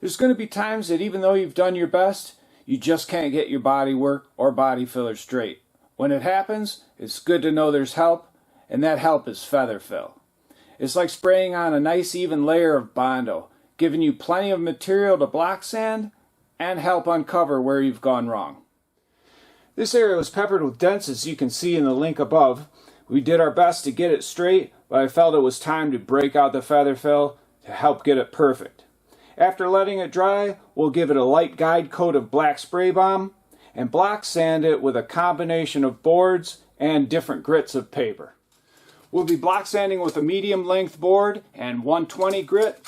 There's going to be times that even though you've done your best, you just can't get your body work or body filler straight. When it happens, it's good to know there's help, and that help is feather fill. It's like spraying on a nice even layer of Bondo, giving you plenty of material to block sand and help uncover where you've gone wrong. This area was peppered with dents, as you can see in the link above. We did our best to get it straight, but I felt it was time to break out the feather fill to help get it perfect. After letting it dry, we'll give it a light guide coat of black spray balm and block sand it with a combination of boards and different grits of paper. We'll be block sanding with a medium length board and 120 grit,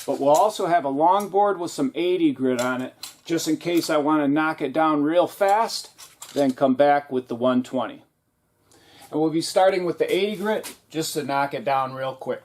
but we'll also have a long board with some 80 grit on it, just in case I want to knock it down real fast, then come back with the 120. And we'll be starting with the 80 grit just to knock it down real quick.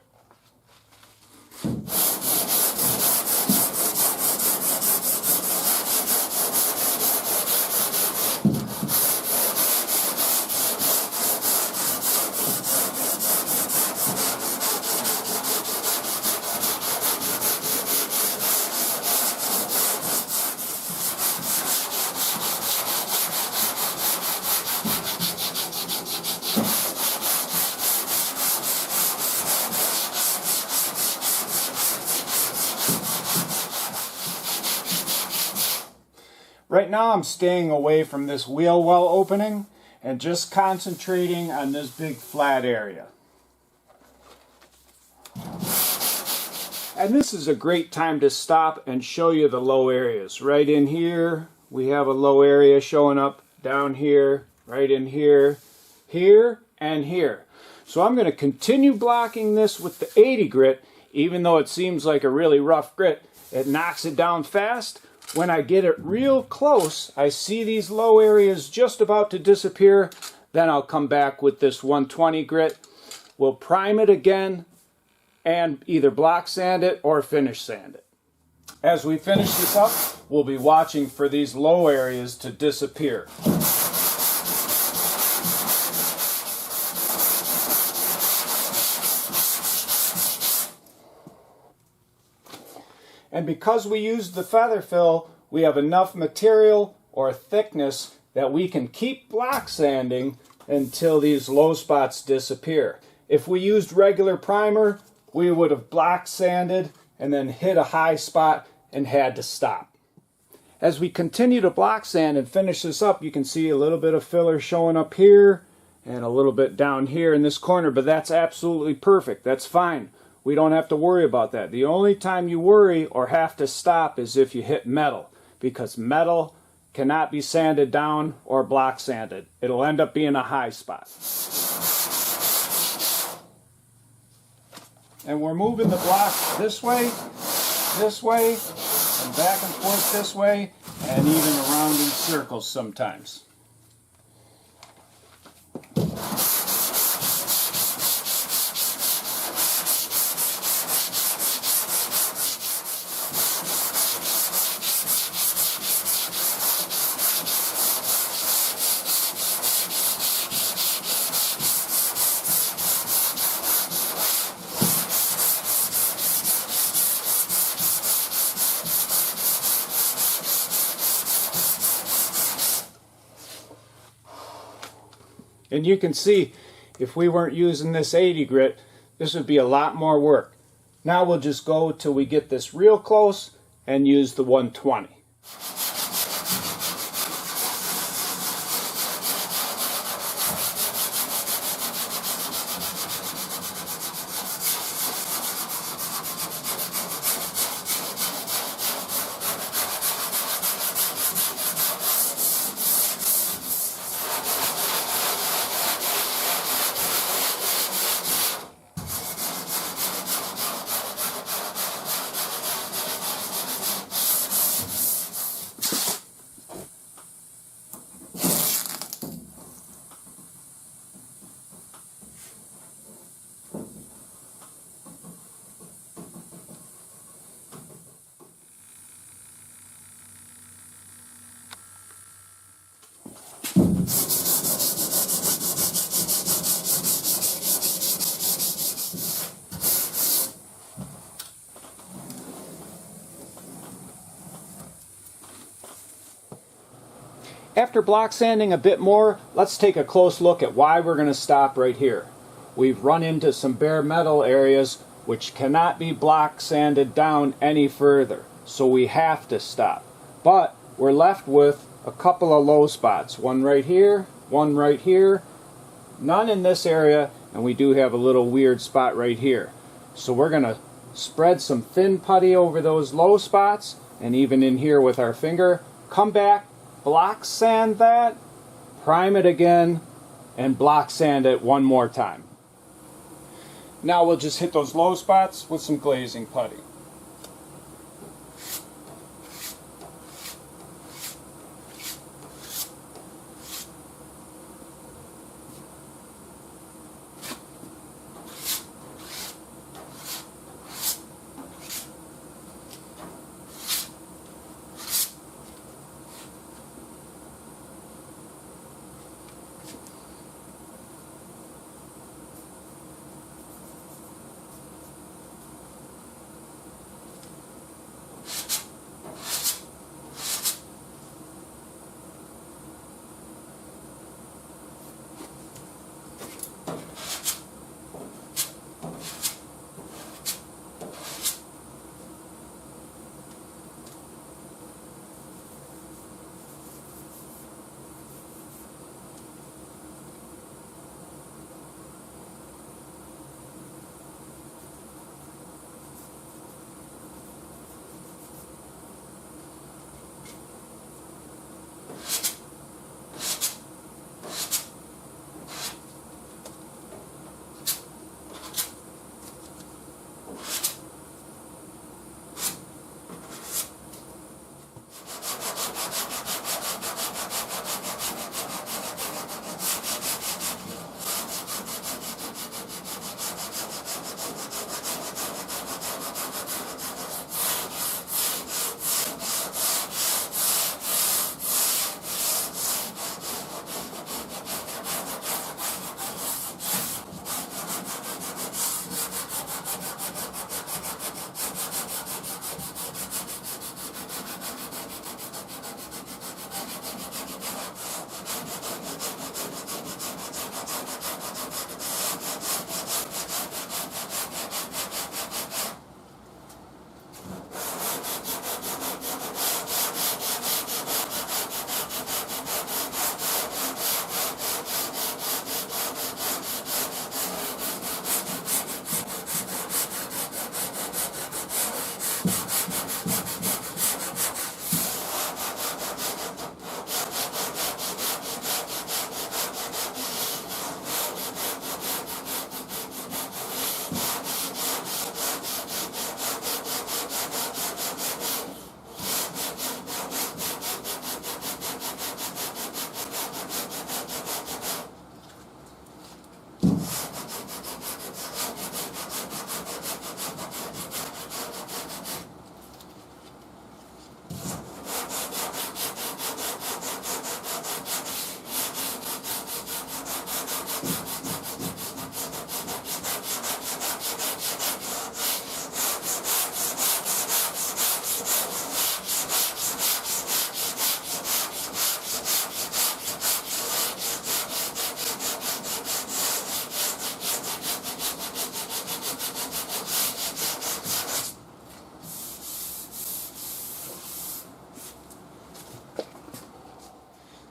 Right now I'm staying away from this wheel well opening and just concentrating on this big flat area. And this is a great time to stop and show you the low areas. Right in here we have a low area showing up, down here, right in here, here, and here. So I'm going to continue blocking this with the 80 grit, even though it seems like a really rough grit. It knocks it down fast. When I get it real close, I see these low areas just about to disappear, then I'll come back with this 120 grit. We'll prime it again and either block sand it or finish sand it. As we finish this up, we'll be watching for these low areas to disappear. And because we used the feather fill, we have enough material or thickness that we can keep block sanding until these low spots disappear. If we used regular primer, we would have block sanded and then hit a high spot and had to stop. As we continue to block sand and finish this up, you can see a little bit of filler showing up here and a little bit down here in this corner, but that's absolutely perfect. That's fine. We don't have to worry about that. The only time you worry or have to stop is if you hit metal, because metal cannot be sanded down or block sanded. It'll end up being a high spot. And we're moving the block this way, and back and forth this way, and even around in circles sometimes. And you can see, if we weren't using this 80 grit, this would be a lot more work. Now we'll just go till we get this real close and use the 120. After block sanding a bit more, let's take a close look at why we're going to stop right here. We've run into some bare metal areas which cannot be block sanded down any further, so we have to stop. But we're left with a couple of low spots, one right here, none in this area, and we do have a little weird spot right here. So we're going to spread some thin putty over those low spots, and even in here with our finger, come back, block sand that, prime it again, and block sand it one more time. Now we'll just hit those low spots with some glazing putty.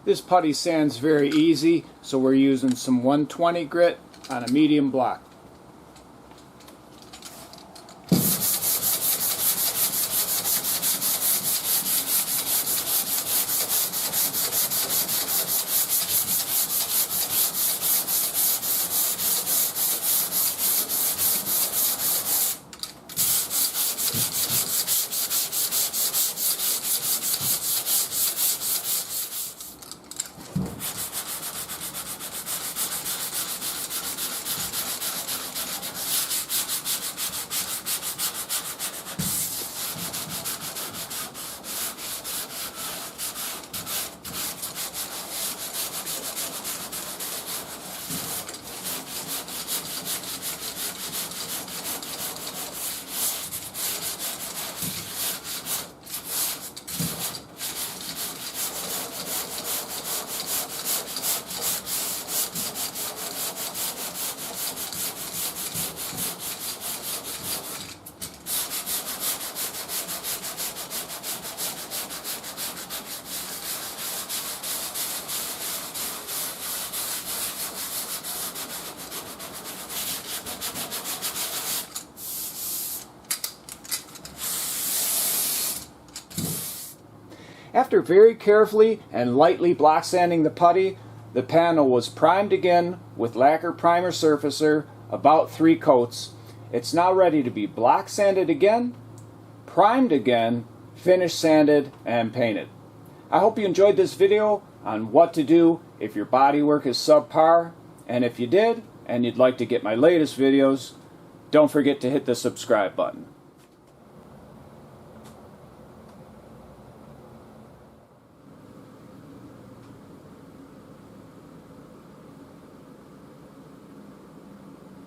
This putty sand's very easy, so we're using some 120 grit on a medium block. After very carefully and lightly block sanding the putty, the panel was primed again with lacquer primer surfacer, about 3 coats. It's now ready to be block sanded again, primed again, finish sanded, and painted. I hope you enjoyed this video on what to do if your bodywork is subpar, and if you did, and you'd like to get my latest videos, don't forget to hit the subscribe button.